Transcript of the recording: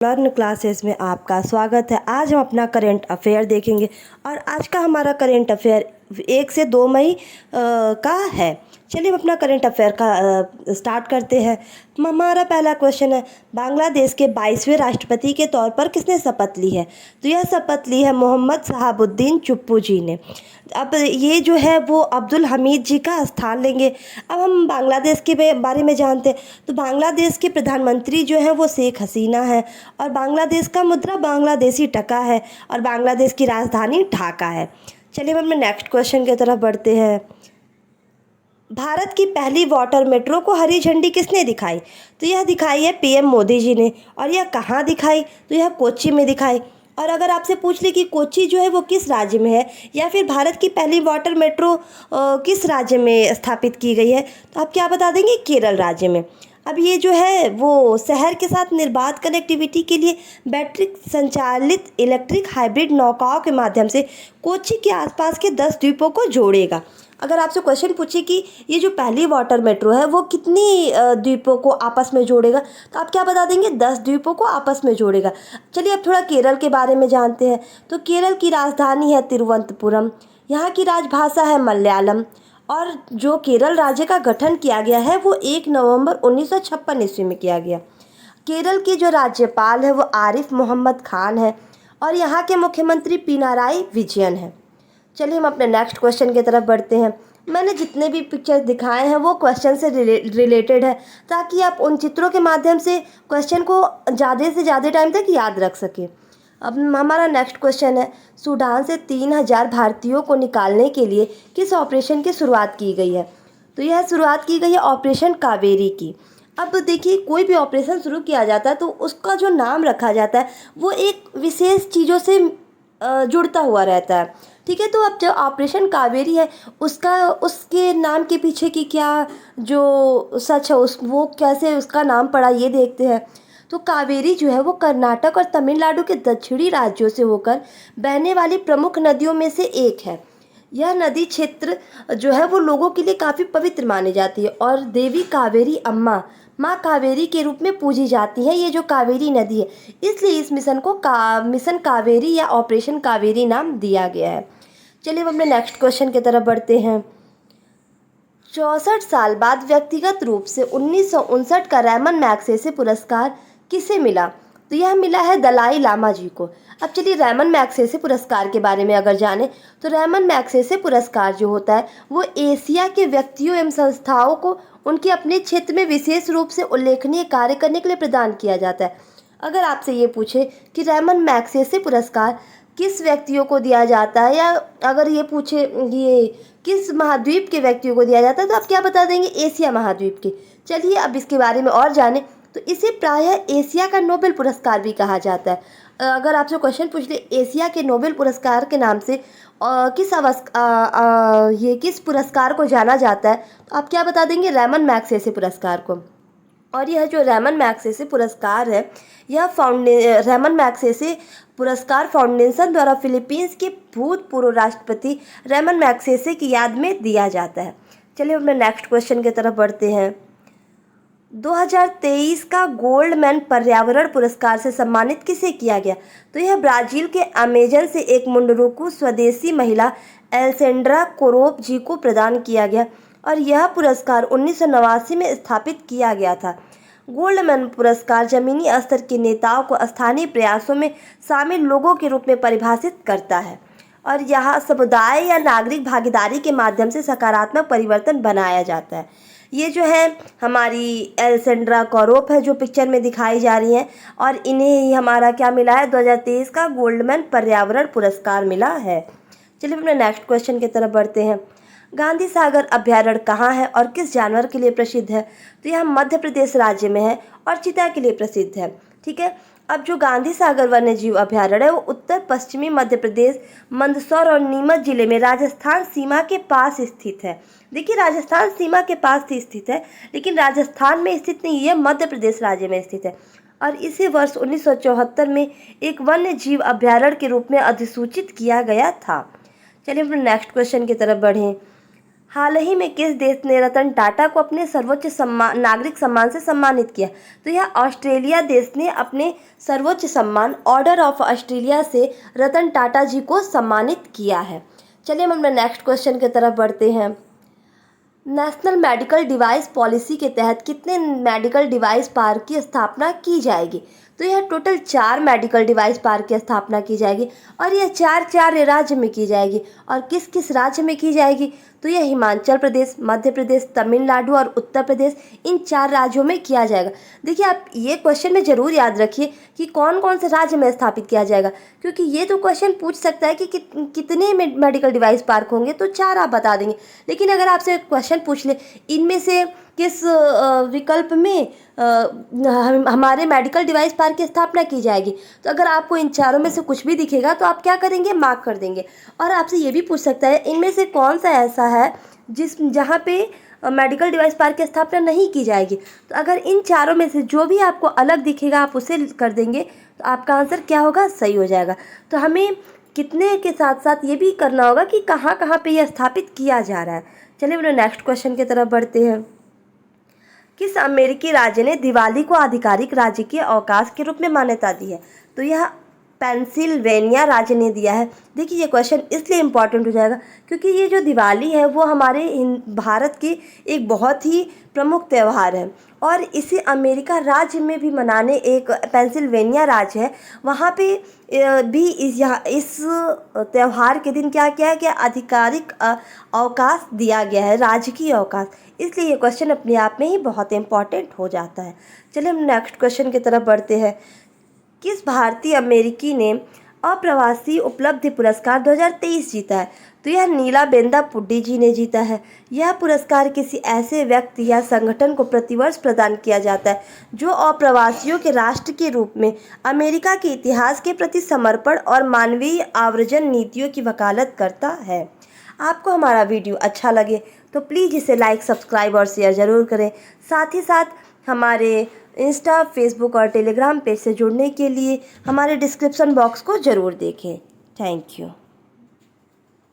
Learn classes में आपका स्वागत है। आज हम अपना करंट अफेयर देखेंगे और आज का हमारा करंट अफेयर 1 से 2 मई का है। चलिए हम अपना करंट अफेयर का स्टार्ट करते हैं। हमारा पहला क्वेश्चन है, बांग्लादेश के 22वें राष्ट्रपति के तौर पर किसने शपथ ली है? तो यह शपथ ली है मोहम्मद शहाबुद्दीन चुप्पू जी ने। अब ये जो है वो अब्दुल हमीद जी का स्थान लेंगे। अब हम बांग्लादेश के बारे में जानते हैं। तो बांग्लादेश के प्रधानमंत्री जो है वो शेख हसीना है और बांग्लादेश का मुद्रा बांग्लादेशी टका है और बांग्लादेश की राजधानी ढाका है। चलिए हम अपने नेक्स्ट क्वेश्चन की तरफ बढ़ते हैं। भारत की पहली वाटर मेट्रो को हरी झंडी किसने दिखाई? तो यह दिखाई है पीएम मोदी जी ने। और यह कहाँ दिखाई? तो यह कोच्चि में दिखाई। और अगर आपसे पूछ ले कि कोच्चि जो है वो किस राज्य में है या फिर भारत की पहली वाटर मेट्रो किस राज्य में स्थापित की गई है, तो आप क्या बता देंगे? केरल राज्य में। अब ये जो है वो शहर के साथ निर्बाध कनेक्टिविटी के लिए बैटरी संचालित इलेक्ट्रिक हाइब्रिड नौकाओं के माध्यम से कोच्चि के आसपास के 10 द्वीपों को जोड़ेगा। अगर आपसे क्वेश्चन पूछे कि ये जो पहली वाटर मेट्रो है वो कितनी द्वीपों को आपस में जोड़ेगा, तो आप क्या बता देंगे? 10 द्वीपों को आपस में जोड़ेगा। चलिए अब थोड़ा केरल के बारे में जानते हैं। तो केरल की राजधानी है तिरुवनंतपुरम। यहाँ की राजभाषा है मलयालम और जो केरल राज्य का गठन किया गया है वो 1 नवंबर 1956 ईस्वी में किया गया। केरल के जो राज्यपाल है वो आरिफ मोहम्मद खान है और यहाँ के मुख्यमंत्री पिनाराई विजयन है। चलिए हम अपने नेक्स्ट क्वेश्चन की तरफ बढ़ते हैं। मैंने जितने भी पिक्चर्स दिखाए हैं वो क्वेश्चन से रिलेटेड है ताकि आप उन चित्रों के माध्यम से क्वेश्चन को ज़्यादा से ज़्यादा टाइम तक याद रख सकें। अब हमारा नेक्स्ट क्वेश्चन है, सूडान से 3000 भारतीयों को निकालने के लिए किस ऑपरेशन की शुरुआत की गई है? तो यह शुरुआत की गई है ऑपरेशन कावेरी की। अब देखिए, कोई भी ऑपरेशन शुरू किया जाता है तो उसका जो नाम रखा जाता है वो एक विशेष चीज़ों से जुड़ता हुआ रहता है। ठीक है, तो अब जो ऑपरेशन कावेरी है उसके नाम के पीछे की क्या जो सच है वो कैसे उसका नाम पड़ा, ये देखते हैं। तो कावेरी जो है वो कर्नाटक और तमिलनाडु के दक्षिणी राज्यों से होकर बहने वाली प्रमुख नदियों में से एक है। यह नदी क्षेत्र जो है वो लोगों के लिए काफ़ी पवित्र मानी जाती है और देवी कावेरी अम्मा माँ कावेरी के रूप में पूजी जाती है ये जो कावेरी नदी है, इसलिए इस मिशन को मिशन कावेरी या ऑपरेशन कावेरी नाम दिया गया है। चलिए हम अपने नेक्स्ट क्वेश्चन की तरफ बढ़ते हैं। 64 साल बाद व्यक्तिगत रूप से 1959 का रैमन मैग्सेसे पुरस्कार किसे मिला? तो यह मिला है दलाई लामा जी को। अब चलिए रैमन मैग्सेसे पुरस्कार के बारे में अगर जाने तो रैमन मैग्सेसे पुरस्कार जो होता है वो एशिया के व्यक्तियों एवं संस्थाओं को उनके अपने क्षेत्र में विशेष रूप से उल्लेखनीय कार्य करने के लिए प्रदान किया जाता है। अगर आपसे ये पूछे कि रैमन मैग्सेसे पुरस्कार किस व्यक्तियों को दिया जाता है या अगर ये पूछे ये किस महाद्वीप के व्यक्तियों को दिया जाता है, तो आप क्या बता देंगे? एशिया महाद्वीप के। चलिए अब इसके बारे में और जाने तो इसे प्रायः एशिया का नोबेल पुरस्कार भी कहा जाता है। अगर आपसे क्वेश्चन पूछ ले एशिया के नोबेल पुरस्कार के नाम से किस पुरस्कार को जाना जाता है, तो आप क्या बता देंगे? रैमन मैग्सेसे पुरस्कार को। और यह जो रैमन मैग्सेसे पुरस्कार है यह रैमन मैग्सेसे पुरस्कार फाउंडेशन द्वारा फिलीपींस के भूतपूर्व राष्ट्रपति रैमन मैग्सेसे की याद में दिया जाता है। चलिए अपने नेक्स्ट क्वेश्चन की तरफ बढ़ते हैं। 2023 का गोल्डमैन पर्यावरण पुरस्कार से सम्मानित किसे किया गया? तो यह ब्राज़ील के अमेजन से एक मुंडरुकु स्वदेशी महिला एल्सेंड्रा कोरोप जी को प्रदान किया गया और यह पुरस्कार 1989 में स्थापित किया गया था। गोल्डमैन पुरस्कार जमीनी स्तर के नेताओं को स्थानीय प्रयासों में शामिल लोगों के रूप में परिभाषित करता है और यहाँ समुदाय या नागरिक भागीदारी के माध्यम से सकारात्मक परिवर्तन बनाया जाता है। ये जो है हमारी एल्सेंड्रा कोरोप है जो पिक्चर में दिखाई जा रही हैं और इन्हें ही हमारा क्या मिला है? 2023 का गोल्डमैन पर्यावरण पुरस्कार मिला है। चलिए अपने नेक्स्ट क्वेश्चन की तरफ बढ़ते हैं। गांधी सागर अभ्यारण्य कहाँ है और किस जानवर के लिए प्रसिद्ध है? तो यह मध्य प्रदेश राज्य में है और चीता के लिए प्रसिद्ध है। ठीक है, अब जो गांधी सागर वन्य जीव अभ्यारण्य है वो उत्तर पश्चिमी मध्य प्रदेश मंदसौर और नीमच जिले में राजस्थान सीमा के पास स्थित है। देखिए राजस्थान सीमा के पास स्थित है लेकिन राजस्थान में स्थित नहीं है, मध्य प्रदेश राज्य में स्थित है और इसे वर्ष 1974 में एक वन्य जीव अभ्यारण्य के रूप में अधिसूचित किया गया था। चलिए अपने नेक्स्ट क्वेश्चन की तरफ बढ़ें। हाल ही में किस देश ने रतन टाटा को अपने सर्वोच्च सम्मान नागरिक सम्मान से सम्मानित किया? तो यह ऑस्ट्रेलिया देश ने अपने सर्वोच्च सम्मान ऑर्डर ऑफ ऑस्ट्रेलिया से रतन टाटा जी को सम्मानित किया है। चलिए हम अपने नेक्स्ट क्वेश्चन की तरफ बढ़ते हैं। नेशनल मेडिकल डिवाइस पॉलिसी के तहत कितने मेडिकल डिवाइस पार्क की स्थापना की जाएगी? तो यह टोटल 4 मेडिकल डिवाइस पार्क की स्थापना की जाएगी और यह 4 राज्य में की जाएगी। और किस किस राज्य में की जाएगी? तो यह हिमाचल प्रदेश, मध्य प्रदेश, तमिलनाडु और उत्तर प्रदेश, इन 4 राज्यों में किया जाएगा। देखिए, आप ये क्वेश्चन में ज़रूर याद रखिए कि कौन कौन से राज्य में स्थापित किया जाएगा, क्योंकि ये तो क्वेश्चन पूछ सकता है कि कितने मेडिकल डिवाइस पार्क होंगे, तो 4 आप बता देंगे। लेकिन अगर आपसे क्वेश्चन पूछ ले इनमें से किस विकल्प में हमारे मेडिकल डिवाइस पार्क की स्थापना की जाएगी, तो अगर आपको इन 4 में से कुछ भी दिखेगा तो आप क्या करेंगे? मार्क कर देंगे। और आपसे ये भी पूछ सकता है इनमें से कौन सा ऐसा है जहाँ पे मेडिकल डिवाइस पार्क की स्थापना नहीं की जाएगी। तो अगर इन 4 में से जो भी आपको अलग दिखेगा आप उसे कर देंगे, तो आपका आंसर क्या होगा? सही हो जाएगा। तो हमें कितने के साथ साथ ये भी करना होगा कि कहाँ कहाँ पे यह स्थापित किया जा रहा है। चलिए अपने नेक्स्ट क्वेश्चन की तरफ बढ़ते हैं। किस अमेरिकी राज्य ने दिवाली को आधिकारिक राज्य के अवकाश के रूप में मान्यता दी है? तो यह पेंसिल्वेनिया राज्य ने दिया है। देखिए, ये क्वेश्चन इसलिए इम्पॉर्टेंट हो जाएगा क्योंकि ये जो दिवाली है वो हमारे भारत के एक बहुत ही प्रमुख त्यौहार है और इसे अमेरिका राज्य में भी मनाने, एक पेंसिल्वेनिया राज्य है वहाँ पे भी इस त्यौहार के दिन क्या किया है कि आधिकारिक अवकाश दिया गया है, राजकीय अवकाश। इसलिए ये क्वेश्चन अपने आप में ही बहुत इम्पॉर्टेंट हो जाता है। चलिए हम नेक्स्ट क्वेश्चन की तरफ बढ़ते हैं। किस भारतीय अमेरिकी ने अप्रवासी उपलब्धि पुरस्कार 2023 जीता है? तो यह नीलाबेंदा पुड्डी जी ने जीता है। यह पुरस्कार किसी ऐसे व्यक्ति या संगठन को प्रतिवर्ष प्रदान किया जाता है जो अप्रवासियों के राष्ट्र के रूप में अमेरिका के इतिहास के प्रति समर्पण और मानवीय आव्रजन नीतियों की वकालत करता है। आपको हमारा वीडियो अच्छा लगे तो प्लीज़ इसे लाइक, सब्सक्राइब और शेयर ज़रूर करें। साथ ही साथ हमारे इंस्टा, फेसबुक और टेलीग्राम पेज से जुड़ने के लिए हमारे डिस्क्रिप्शन बॉक्स को ज़रूर देखें। Thank you.